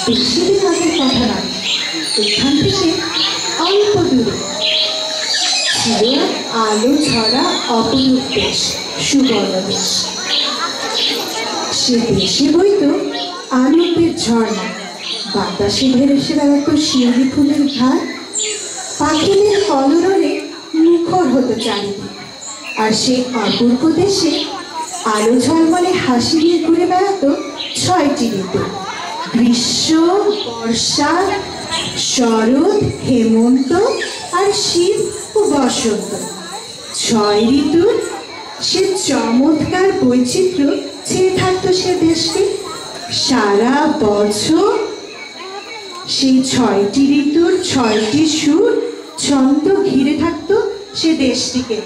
বেশি দিন আগের কথা নয়, এখান থেকে অল্প দূরে ছিল আলো ঝরা অপরূপ দেশ, সুবর্ণ দেশ। সে দেশে বইত আনন্দের ঝর্ণা, বাতাসে ভেসে বেড়াতো শিউলি ফুলের ঘাট, পাখিদের কলরবে মুখর হতো চারিদিক। আর সেই অপূর্ব দেশে আলো ঝলমলে হাসি দিয়ে ঘুরে বেড়াতো 6টি ঋতু: গ্রীষ্ম, বর্ষা, শরৎ, হেমন্ত আর শীত ও বসন্ত। 6 ঋতুর সে চমৎকার বৈচিত্র্য ছেয়ে থাকতো সে দেশকে। সারা বছর সেই 6টি ঋতুর 6টি সুর ছন্দ ঘিরে থাকতো সে দেশটিকে।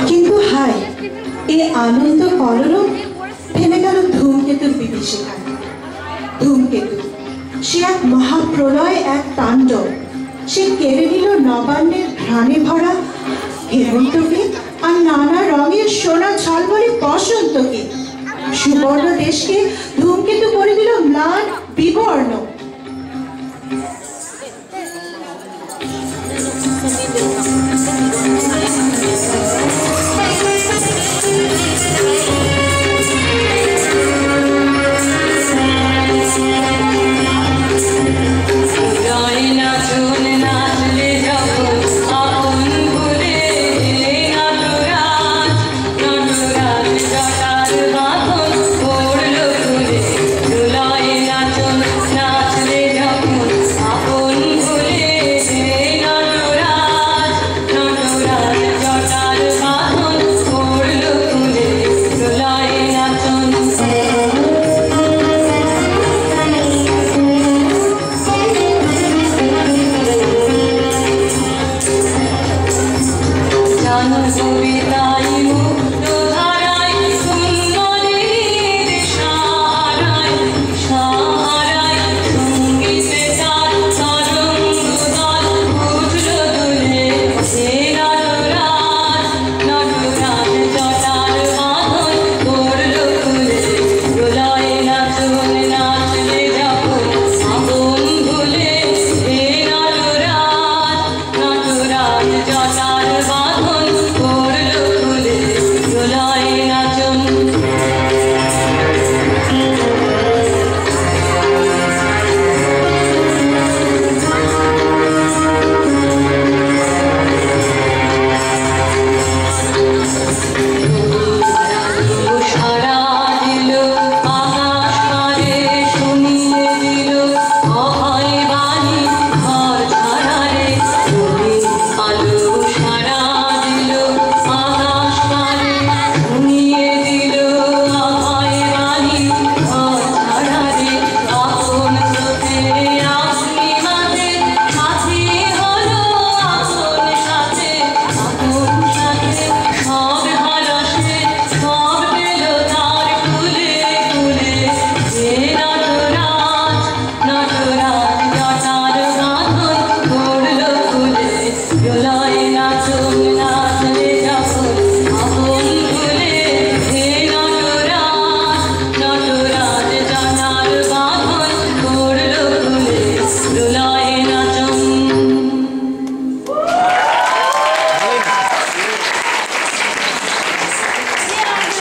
কিন্তু হায়, এই আনন্দ কলরব থেমে গেল ধূমকেতুর বিভীষিকায়। ধূমকেতু সে এক মহাপ্রলয়, এক তাণ্ডব। সে কেড়ে নিল নবান্নের ঘ্রাণে ভরা হেমন্তকে আর নানা রঙের সোনা ঝলমলে বসন্তকে। সুবর্ণ দেশকে ধূমকেতু করে দিল ম্লান, বিবর্ণ। Kuvitayu